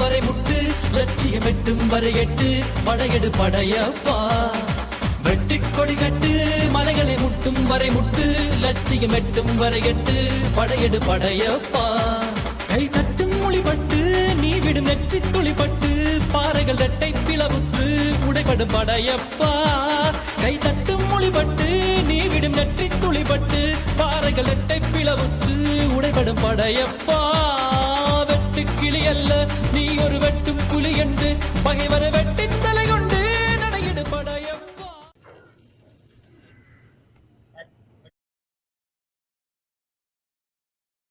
வரை முட்டு லட்சியம் எட்டும் வரை எட்டு படையெடு படையப்பா வெற்றிக் கொடி கட்டு மலைகளை முட்டும் வரை முட்டு லட்சியம் எட்டும் வரை எட்டு படையெடு படையப்பா கை தட்டும் மொழிபட்டு நீ விடும் நெற்றித் துளிபட்டு பாறைகள் இரட்டை பிளவுற்று உடைபடும் படையப்பா கை தட்டும் மொழிபட்டு நீ விடும் நெற்றித் துளிபட்டு பாறைகள் இரட்டை பிளவுற்று உடைபடும் படையப்பா வெட்டு கிளி அல்ல நீ ஒரு வெட்டும் புலி என்று பகைவரை வெட்டின் தலை கொண்டு நடையிடு பட